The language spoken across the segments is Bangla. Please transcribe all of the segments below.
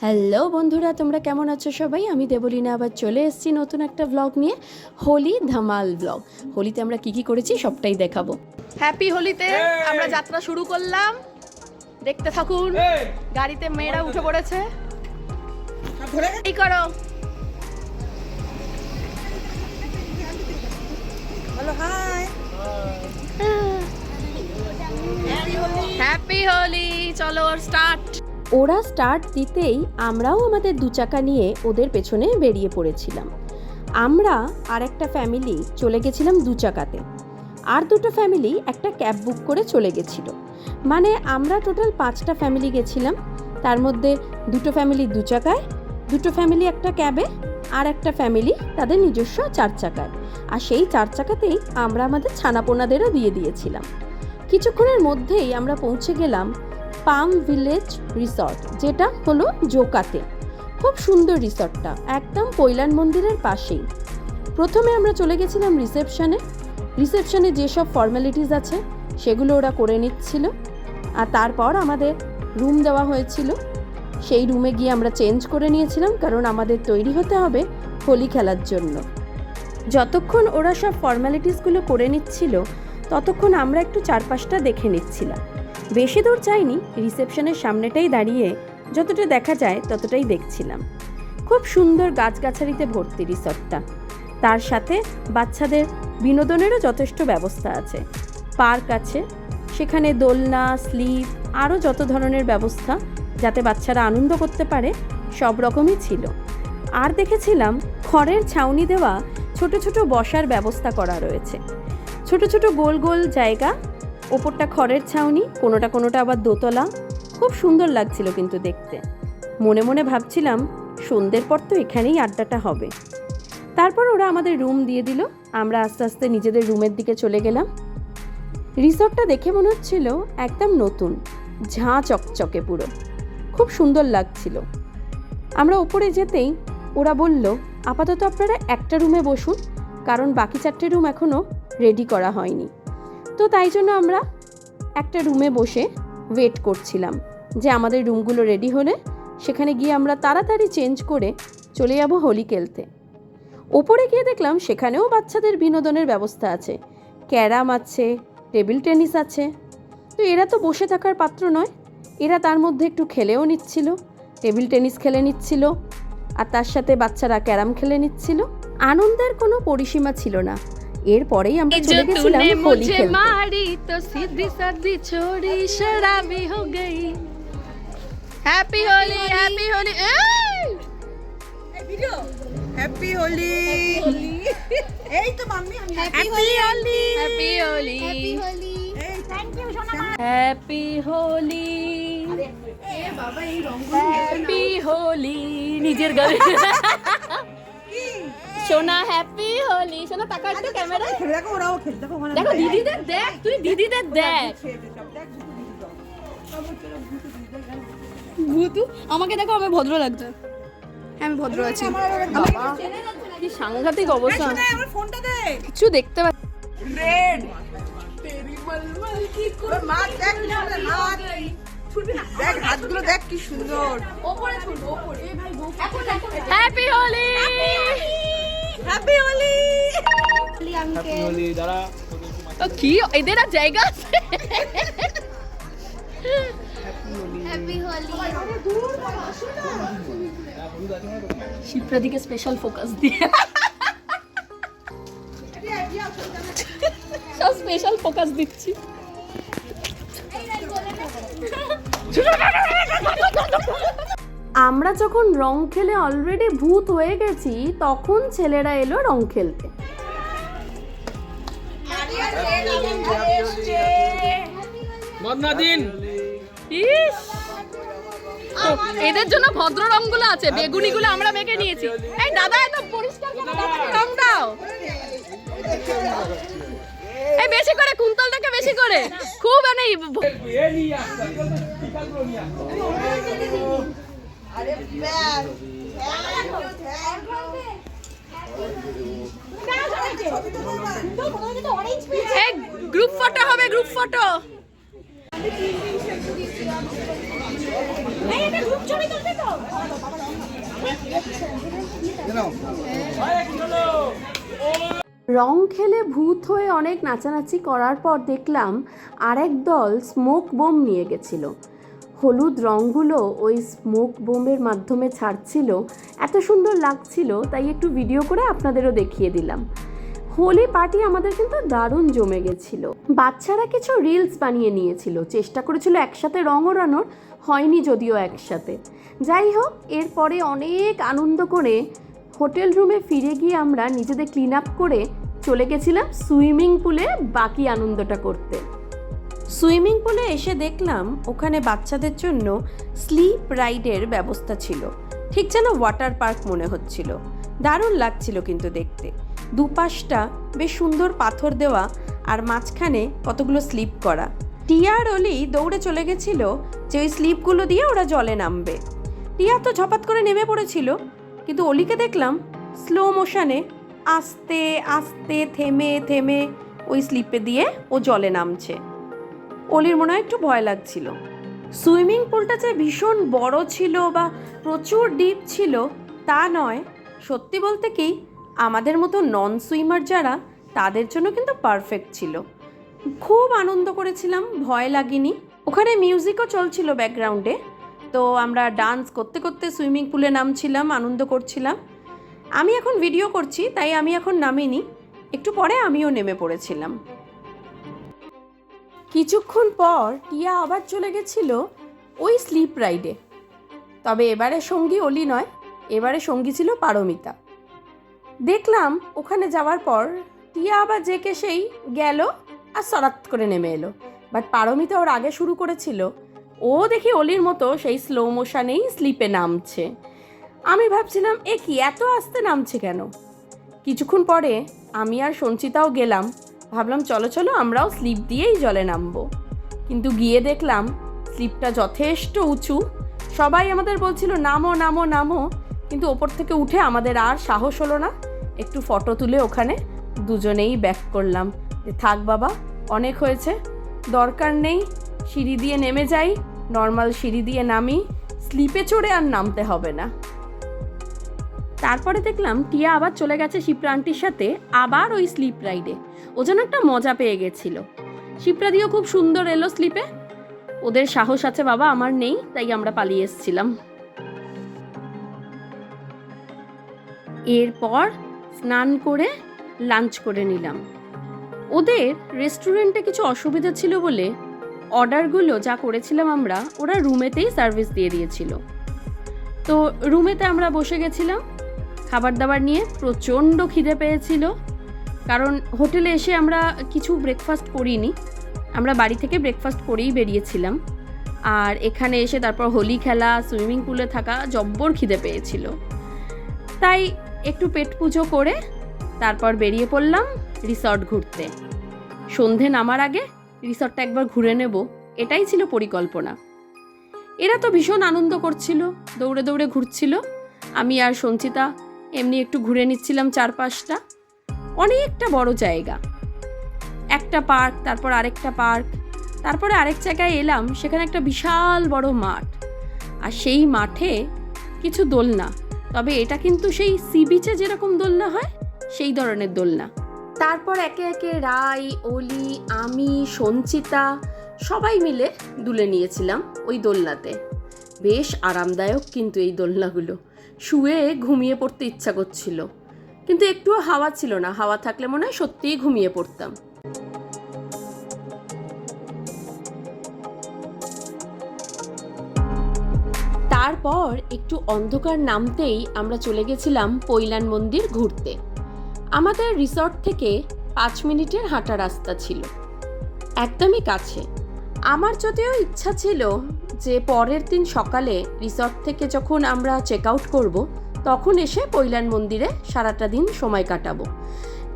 হ্যালো বন্ধুরা, তোমরা কেমন আছো সবাই? আমি দেবলীনা আবার চলে এসেছি নতুন একটা ব্লগ নিয়ে, হোলি ধামাল ব্লগ। হোলিতে আমরা কি কি করেছি সবটাই দেখাবো। হ্যাপি হোলিতে আমরা যাত্রা শুরু করলাম, দেখতে থাকুন। গাড়িতে মেয়েরা উঠে পড়েছে, এই করো। Hello, hi, happy Holi. চলো স্টার্ট। ওরা স্টার্ট দিতেই আমরাও আমাদের দু চাকা নিয়ে ওদের পেছনে বেরিয়ে পড়েছিলাম। আমরা আর একটা ফ্যামিলি চলে গেছিলাম দু চাকাতে, আর দুটো ফ্যামিলি একটা ক্যাব বুক করে চলে গেছিল। মানে আমরা টোটাল 5টা ফ্যামিলি গেছিলাম, তার মধ্যে দুটো ফ্যামিলি দু চাকায়, দুটো ফ্যামিলি একটা ক্যাবে, আর একটা ফ্যামিলি তাদের নিজস্ব 4 চাকায়। আর সেই 4 চাকাতেই আমরা আমাদের ছানাপোনাদেরও দিয়ে দিয়েছিলাম। কিছুক্ষণের মধ্যেই আমরা পৌঁছে গেলাম পাম ভিলেজ রিসর্ট, যেটা হলো জোকাতে। খুব সুন্দর রিসর্টটা, একদম পৈলান মন্দিরের পাশেই। প্রথমে আমরা চলে গেছিলাম রিসেপশনে যেসব ফর্মালিটিস আছে সেগুলো ওরা করে নিচ্ছিল, আর তারপর আমাদের রুম দেওয়া হয়েছিল। সেই রুমে গিয়ে আমরা চেঞ্জ করে নিয়েছিলাম, কারণ আমাদের তৈরি হতে হবে হোলি খেলার জন্য। যতক্ষণ ওরা সব ফর্মালিটিসগুলো করে নিচ্ছিল ততক্ষণ আমরা একটু চারপাশটা দেখে নিচ্ছিলাম। বেশি দূর যাইনি, রিসেপশনের সামনেটাই দাঁড়িয়ে যতটা দেখা যায় ততটাই দেখছিলাম। খুব সুন্দর গাছগাছালিতে ভর্তি রিসর্টটা, তার সাথে বাচ্চাদের বিনোদনেরও যথেষ্ট ব্যবস্থা আছে। পার্ক আছে, সেখানে দোলনা, স্লিপ, আরও যত ধরনের ব্যবস্থা যাতে বাচ্চারা আনন্দ করতে পারে সব রকমই ছিল। আর দেখেছিলাম খড়ের ছাউনি দেওয়া ছোট ছোট বসার ব্যবস্থা করা রয়েছে, ছোট ছোট গোল গোল জায়গা, ওপরটা খড়ের ছাউনি, কোনোটা আবার দোতলা। খুব সুন্দর লাগছিল কিন্তু দেখতে। মনে মনে ভাবছিলাম সন্ধ্যের পর তো এখানেই আড্ডাটা হবে। তারপর ওরা আমাদের রুম দিয়ে দিল, আমরা আস্তে আস্তে নিজেদের রুমের দিকে চলে গেলাম। রিসর্টটা দেখে মনে হচ্ছিল একদম নতুন, ঝাঁ চকচকে পুরো, খুব সুন্দর লাগছিল। আমরা ওপরে যেতেই ওরা বলল, আপাতত আপনারা একটা রুমে বসুন, কারণ বাকি 4টে রুম এখনও রেডি করা হয়নি। তো তাই জন্য আমরা একটা রুমে বসে ওয়েট করছিলাম যে আমাদের রুমগুলো রেডি হলে সেখানে গিয়ে আমরা তাড়াতাড়ি চেঞ্জ করে চলে যাব হোলি খেলতে। ওপরে গিয়ে দেখলাম সেখানেও বাচ্চাদের বিনোদনের ব্যবস্থা আছে, ক্যারাম আছে, টেবিল টেনিস আছে। তো এরা তো বসে থাকার পাত্র নয়, এরা তার মধ্যে একটু খেলেও নিচ্ছিল, টেবিল টেনিস খেলে নিচ্ছিল, আর তার সাথে বাচ্চারা ক্যারাম খেলে নিচ্ছিল। আনন্দের কোনো পরিসীমা ছিল না। এরপরেই আমরা চলে গেছিলাম হোলি খেলতে। মারি তো সিদ্ধি সাদি ছোড়ি শরাবি হো গই। Happy Holi, happy Holi. এই ভিডিও হ্যাপি হোলি। এই তো মাম্মি, আমি happy Holi, happy Holi, happy Holi. এই থ্যাংক ইউ সোনা। হ্যাপি হোলি, এ বাবা, এই রংগুলো হ্যাপি হোলি। নিজের গায়ে সোনা হ্যাপি হোলি। সোনা তাকা একটু ক্যামেরা, দেখো ওরাও খেলতে, দেখো ওখানে দেখো দিদিদের দেখ, তুই দিদিদের দেখ। ভূতু আমাকে দেখো, আমি ভদ্র লাগছে। হ্যাঁ, আমি ভদ্র আছি। কি সাংঘাতিক অবস্থা, আমার ফোনটা দে। কিছু দেখতে পাচ্ছি। রেড তেরি মলমল কি করে মার, দেখ হাত ছুটবি না, দেখ হাতগুলো দেখ কি সুন্দর। ওপরে ছুট, ওপরে। এই ভাই এখন happy Holi, happy Holi. Happy Holi দাঁড়া। কি এদের আর জায়গা আছে? হ্যাপি হোলি। শিপ্রা দিকে স্পেশাল ফোকাস দিয়ে সব স্পেশাল ফোকাস দিচ্ছি। আমরা যখন রং খেলে অলরেডি ভূত হয়ে গেছি, তখন ছেলেরা এলো রং খেলতে। মদনাদিন ইস, এদের জন্য ভদ্র রংগুলো আছে, বেগুনিগুলো আমরা মেখে নিয়েছি। এই দাদা, এত পরিষ্কার কেন? রং দাও। এই বেশি করে কুন্তলটাকে বেশি করে, খুব নেই। আরে ব্যাস, এই গ্রুপ ফটো হবে, গ্রুপ ফটো। রং খেলে ভূত হয়ে অনেক নাচানাচি করার পর দেখলাম আরেক দল স্মোক বোম নিয়ে গেছিল। হলুদ রঙগুলো ওই স্মোক বোমের মাধ্যমে ছাড়ছিল, এত সুন্দর লাগছিল, তাই একটু ভিডিও করে আপনাদেরও দেখিয়ে দিলাম। হোলি পার্টি আমাদের কিন্তু দারুণ জমে গেছিল। বাচ্চারা কিছু রিলস বানিয়ে নিয়েছিল, চেষ্টা করেছিল একসাথে রং ওড়ানোর, হয়নি যদিও একসাথে। যাই হোক, এরপরে অনেক আনন্দ করে হোটেল রুমে ফিরে গিয়ে আমরা নিজেদের ক্লিন আপ করে চলে গেছিলাম সুইমিং পুলে বাকি আনন্দটা করতে। সুইমিং পুলে এসে দেখলাম ওখানে বাচ্চাদের জন্য স্লিপ রাইডের ব্যবস্থা ছিল, ঠিক যেন ওয়াটার পার্ক মনে হচ্ছিল। দারুণ লাগছিল কিন্তু দেখতে। দুপাশটা বেশ সুন্দর পাথর দেওয়া, আর মাঝখানে কতগুলো স্লিপ করা। টিয়া আর অলি দৌড়ে চলে গেছিল যে ওই স্লিপগুলো দিয়ে ওরা জলে নামবে। টিয়া তো ঝপাত করে নেমে পড়েছিল, কিন্তু অলিকে দেখলাম স্লো মোশনে আস্তে আস্তে থেমে থেমে ওই স্লিপে দিয়ে ও জলে নামছে। অলির মনে হয় একটু ভয় লাগছিল। সুইমিং পুলটা যে ভীষণ বড় ছিল বা প্রচুর ডিপ ছিল তা নয়, সত্যি বলতে কি আমাদের মতো নন সুইমার যারা, তাদের জন্য কিন্তু পারফেক্ট ছিল। খুব আনন্দ করেছিলাম, ভয় লাগেনি। ওখানে মিউজিকও চলছিল ব্যাকগ্রাউন্ডে, তো আমরা ডান্স করতে করতে সুইমিং পুলে নামছিলাম, আনন্দ করছিলাম। আমি এখন ভিডিও করছি তাই আমি এখন নামিনি, একটু পরে আমিও নেমে পড়েছিলাম। কিছুক্ষণ পর টিয়া আবার চলে গেছিল ওই স্লিপ রাইডে, তবে এবারে সঙ্গী অলি নয়, এবারে সঙ্গী ছিল পারমিতা। দেখলাম ওখানে যাওয়ার পর টিয়া আবার যেকে সেই গেল আর সরাত করে নেমে এলো, বাট পারমিতা ওর আগে শুরু করেছিল। ও দেখি অলির মতো সেই স্লো মোশনেই স্লিপে নামছে। আমি ভাবছিলাম এ কি এত আস্তে নামছে কেন। কিছুক্ষণ পরে আমি আর সঞ্চিতাও গেলাম, ভাবলাম চলো চলো আমরাও স্লিপ দিয়েই জলে নামবো। কিন্তু গিয়ে দেখলাম স্লিপটা যথেষ্ট উঁচু, সবাই আমাদের বলছিল নামো নামো নামো, কিন্তু ওপর থেকে উঠে আমাদের আর সাহস হলো না। একটু ফটো তুলে ওখানে দুজনেই ব্যাক করলাম, থাক বাবা অনেক হয়েছে, দরকার নেই, সিঁড়ি দিয়ে নেমে যাই, নর্মাল সিঁড়ি দিয়ে নামি, স্লিপে চড়ে আর নামতে হবে না। তারপরে দেখলাম টিয়া আবার চলে গেছে শিপ্রা আন্টির সাথে আবার ওই স্লিপ রাইডে। ও যেন একটা মজা পেয়ে গেছিল। শিপ্রা দিয়েও খুব সুন্দর এলো স্লিপে। ওদের সাহস আছে বাবা, আমার নেই, তাই আমরা পালিয়ে এসেছিলাম। এরপর স্নান করে লাঞ্চ করে নিলাম। ওদের রেস্টুরেন্টে কিছু অসুবিধা ছিল বলে অর্ডারগুলো যা করেছিলাম আমরা, ওরা রুমেতেই সার্ভিস দিয়ে দিয়েছিল। তো রুমেতে আমরা বসে গেছিলাম খাবার দাবার নিয়ে। প্রচণ্ড খিদে পেয়েছিল, কারণ হোটেলে এসে আমরা কিছু ব্রেকফাস্ট করিনি, আমরা বাড়ি থেকে ব্রেকফাস্ট করেই বেরিয়েছিলাম। আর এখানে এসে তারপর হোলি খেলা, সুইমিং পুলে থাকা, জব্বর খিদে পেয়েছিল। তাই একটু পেট পুজো করে তারপর বেরিয়ে পড়লাম রিসর্ট ঘুরতে। সন্ধে নামার আগে রিসর্টটা একবার ঘুরে নেব, এটাই ছিল পরিকল্পনা। এরা তো ভীষণ আনন্দ করছিল, দৌড়ে দৌড়ে ঘুরছিল। আমি আর সঞ্চিতা এমনি একটু ঘুরে নিচ্ছিলাম চারপাশটা। অনেকটা বড় জায়গা, একটা পার্ক, তারপর আরেকটা পার্ক, তারপরে আরেক জায়গায় এলাম, সেখানে একটা বিশাল বড় মাঠ, আর সেই মাঠে কিছু দোলনা। তবে এটা কিন্তু সেই সি বিচে যেরকম দোলনা হয় সেই ধরনের দোলনা। তারপর একে একে রাই, অলি, আমি, সঞ্চিতা সবাই মিলে দুলে নিয়েছিলাম ওই দোলনাতে। বেশ আরামদায়ক কিন্তু এই দোলনাগুলো, শুয়ে ঘুমিয়ে পড়তে ইচ্ছা করছিল, কিন্তু একটুও হাওয়া ছিল না। হাওয়া থাকলে মনে হয় সত্যিই ঘুমিয়ে পড়তাম। তারপর একটু অন্ধকার নামতেই আমরা চলে গেছিলাম পৈলান মন্দির ঘুরতে। আমাদের রিসর্ট থেকে 5 মিনিটের হাঁটা রাস্তা ছিল, একদমই কাছে। আমার যদিও ইচ্ছা ছিল যে পরের দিন সকালে রিসর্ট থেকে যখন আমরা চেক আউট করবো তখন এসে পৈলান মন্দিরে সারাটা দিন সময় কাটাবো,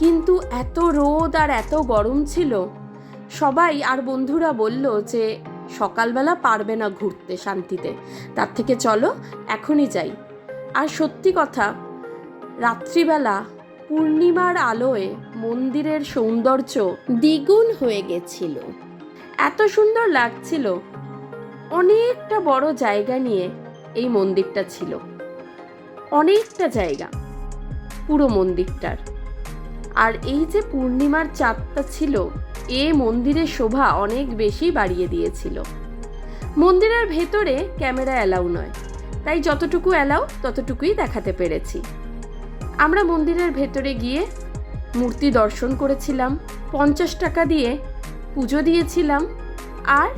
কিন্তু এত রোদ আর এত গরম ছিল, সবাই আর বন্ধুরা বলল যে সকালবেলা পারবে না ঘুরতে শান্তিতে, তার থেকে চলো এখনই যাই। আর সত্যি কথা, রাত্রিবেলা পূর্ণিমার আলোয় মন্দিরের সৌন্দর্য দ্বিগুণ হয়ে গেছিল, এত সুন্দর লাগছিল। অনেকটা বড় জায়গা নিয়ে এই মন্দিরটা ছিল, অনেকটা জায়গা পুরো মন্দিরটার। আর এই যে পূর্ণিমার চাঁদটা ছিল, এ মন্দিরের শোভা অনেক বেশি বাড়িয়ে দিয়েছিল। মন্দিরের ভেতরে ক্যামেরা অ্যালাউ নয়, তাই যতটুকু অ্যালাউ ততটুকুই দেখাতে পেরেছি। আমরা মন্দিরের ভেতরে গিয়ে মূর্তি দর্শন করেছিলাম, 50 টাকা দিয়ে পুজো দিয়েছিলাম, আর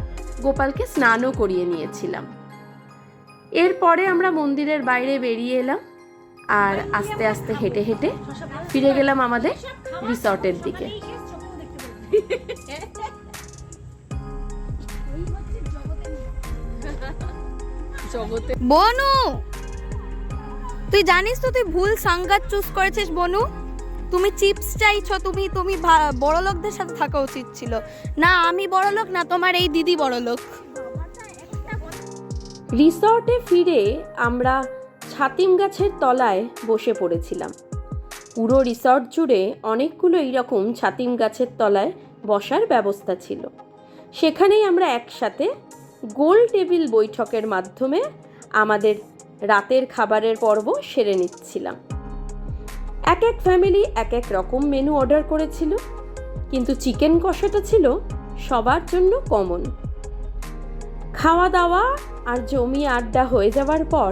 গোপালকে স্নানও করিয়ে নিয়েছিলাম। এরপরে আমরা মন্দিরের বাইরে বেরিয়ে এলাম আর আস্তে আস্তে হেঁটে হেঁটে ফিরে গেলাম আমাদের রিসর্টের দিকে। বনু, তুই জানিস তো তুই ভুল সাঙ্গাত চুজ করেছিস বনু। তুমি চিপস চাইছো, তুমি বড় লোকদের সাথে থাকা উচিত ছিল। না আমি বড় লোক, না তোমার এই দিদি বড় লোক। রিসর্টে ফিরে আমরা ছাতিম গাছের তলায় বসে পড়েছিলাম। পুরো রিসর্ট জুড়ে অনেকগুলো এইরকম ছাতিম গাছের তলায় বসার ব্যবস্থা ছিল। সেখানেই আমরা একসাথে গোল টেবিল বৈঠকের মাধ্যমে আমাদের রাতের খাবারের পর্ব সেরে নিচ্ছিলাম। এক এক ফ্যামিলি এক এক রকম মেনু অর্ডার করেছিল, কিন্তু চিকেন কষাটা ছিল সবার জন্য কমন। খাওয়া দাওয়া আর জমি আড্ডা হয়ে যাওয়ার পর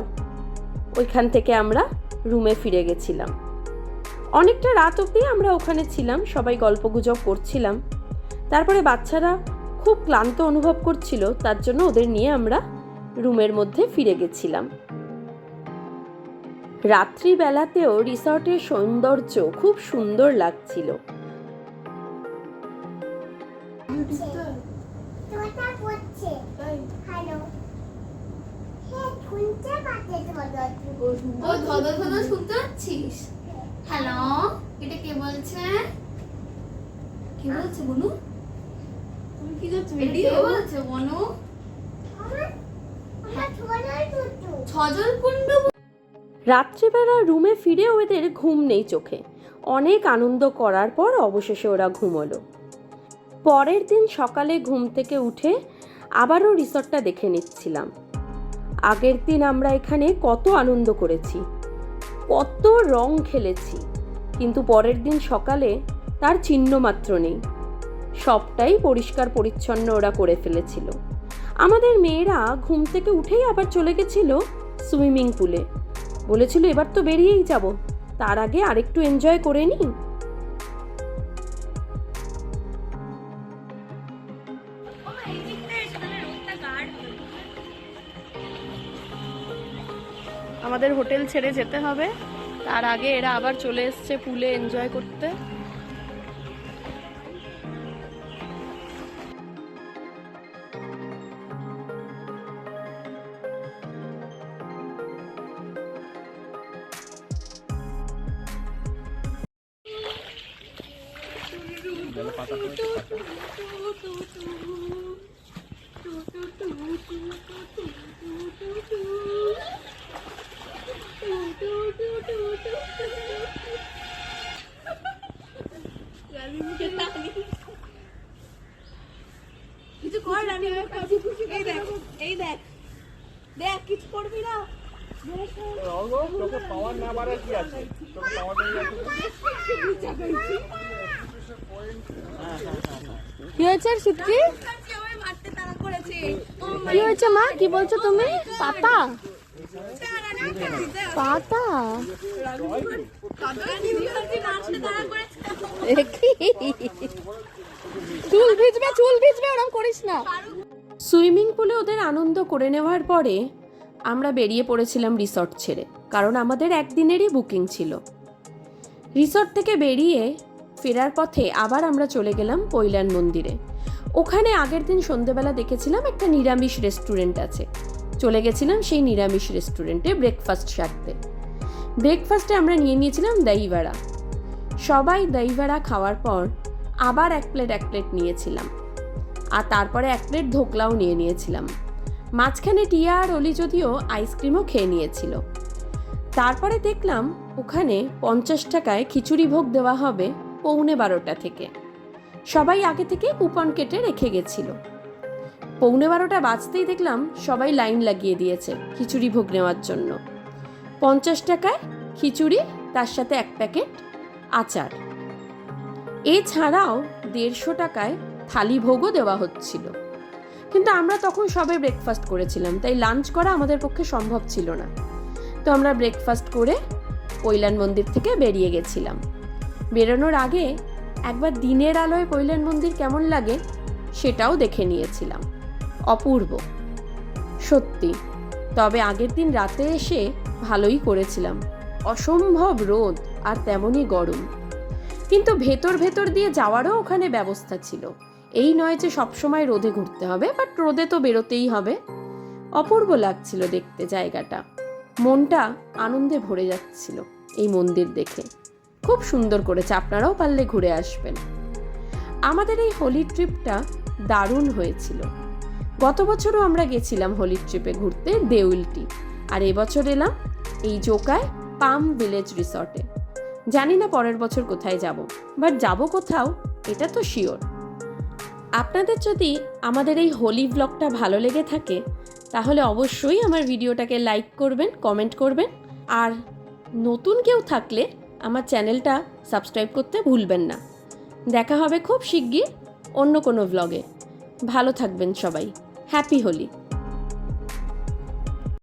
ওইখান থেকে আমরা রুমে ফিরে গেছিলাম। অনেকটা রাত অবধি আমরা ওখানে ছিলাম, সবাই গল্পগুজব করছিলাম। তারপরে বাচ্চারা খুব ক্লান্ত অনুভব করছিল, তার জন্য ওদের নিয়ে আমরা রুমের মধ্যে ফিরে গেছিলাম। রাত্রিবেলাতেও রিসর্টের সৌন্দর্য খুব সুন্দর লাগছিল। শুনতে পাচ্ছিস? হ্যালো, এটা কে বলছে? কে বলছে বনু? তুমি কি করছো? ভিডিও বলছে বনু? ছজল কুন্ড। রাত্রিবেলা রুমে ফিরে ওদের ঘুম নেই চোখে। অনেক আনন্দ করার পর অবশেষে ওরা ঘুমোলো। পরের দিন সকালে ঘুম থেকে উঠে আবারও রিসর্টটা দেখে নিচ্ছিলাম। আগের দিন আমরা এখানে কত আনন্দ করেছি, কত রং খেলেছি, কিন্তু পরের দিন সকালে তার চিহ্ন মাত্র নেই। সবটাই পরিষ্কার পরিচ্ছন্ন ওরা করে ফেলেছিল। আমাদের মেয়েরা ঘুম থেকে উঠেই আবার চলে গেছিল সুইমিং পুলে। বলেছিল এবার তো বেরিয়েই যাব, তার আগে আরেকটু এনজয় করে নিই। আমাদের হোটেল ছেড়ে যেতে হবে, তার আগে এরা আবার চলে এসছে পুলে এনজয় করতে। কিছু কর না, এই দেখ দেখ, কিছু করবি না। পাওয়ার না বাড়া কি আছে? কি হয়েছে সুটকি? কি হয়েছে মা? কি বলছো তুমি? পাতা পাতা চুল ভিজবে, চুল ভিজবে, ওরকম করিস না। সুইমিং পুলে ওদের আনন্দ করে নেওয়ার পরে আমরা বেরিয়ে পড়েছিলাম রিসর্ট ছেড়ে, কারণ আমাদের একদিনেরই বুকিং ছিল। রিসর্ট থেকে বেরিয়ে ফেরার পথে আবার আমরা চলে গেলাম পৈলান মন্দিরে। ওখানে আগের দিন সন্ধ্যেবেলা দেখেছিলাম একটা নিরামিষ রেস্টুরেন্ট আছে, চলে গেছিলাম সেই নিরামিষ রেস্টুরেন্টে ব্রেকফাস্ট সারতে। ব্রেকফাস্টে আমরা নিয়ে নিয়েছিলাম দই বড়া। সবাই দই বড়া খাওয়ার পর আবার এক প্লেট নিয়েছিলাম, আর তারপরে এক প্লেট ধোকলাও নিয়েছিলাম। মাঝখানে টিয়া আর অলি যদিও আইসক্রিমও খেয়ে নিয়েছিল। তারপরে দেখলাম ওখানে 50 টাকায় খিচুড়ি ভোগ দেওয়া হবে 11:15 থেকে। সবাই আগে থেকে কুপন কেটে রেখে গেছিল। 12:15 বাজতেই দেখলাম সবাই লাইন লাগিয়ে দিয়েছে খিচুড়ি ভোগ নেওয়ার জন্য। 50 টাকায় খিচুড়ি, তার সাথে 1 প্যাকেট আচার। এছাড়াও 150 টাকায় থালি ভোগও দেওয়া হচ্ছিল। কিন্তু আমরা তখন সবে ব্রেকফাস্ট করেছিলাম, তাই লাঞ্চ করা আমাদের পক্ষে সম্ভব ছিল না। তো আমরা ব্রেকফাস্ট করে কৈলান মন্দির থেকে বেরিয়ে গেছিলাম। বেরোনোর আগে একবার দিনের আলোয় কৈলান মন্দির কেমন লাগে সেটাও দেখে নিয়েছিলাম। অপূর্ব সত্যি। তবে আগের দিন রাতে এসে ভালোই করেছিলাম। অসম্ভব রোদ আর তেমনই গরম, কিন্তু ভেতর ভেতর দিয়ে যাওয়ারও ওখানে ব্যবস্থা ছিল। এই নয় যে সবসময় রোদে ঘুরতে হবে, বাট রোদে তো বেরোতেই হবে। অপূর্ব লাগছিল দেখতে জায়গাটা। মনটা আনন্দে ভরে যাচ্ছিল এই মন্দির দেখে। খুব সুন্দর করেছে, আপনারাও পারলে ঘুরে আসবেন। আমাদের এই হোলি ট্রিপটা দারুণ হয়েছিল। গত বছরও আমরা গেছিলাম হোলি ট্রিপে ঘুরতে দেউলটি, আর এবছর এলাম এই জোকায় পাম ভিলেজ রিসর্টে। জানি না পরের বছর কোথায় যাব, বাট যাব কোথাও এটা তো শিওর। আপনাদের যদি আমাদের এই হোলি ব্লগটা ভালো লেগে থাকে তাহলে অবশ্যই আমার ভিডিওটাকে লাইক করবেন, কমেন্ট করবেন, আর নতুন কেউ থাকলে আমার চ্যানেলটা সাবস্ক্রাইব করতে ভুলবেন না। দেখা হবে খুব শিগগির অন্য কোনো ব্লগে। ভালো থাকবেন সবাই। হ্যাপি হোলি।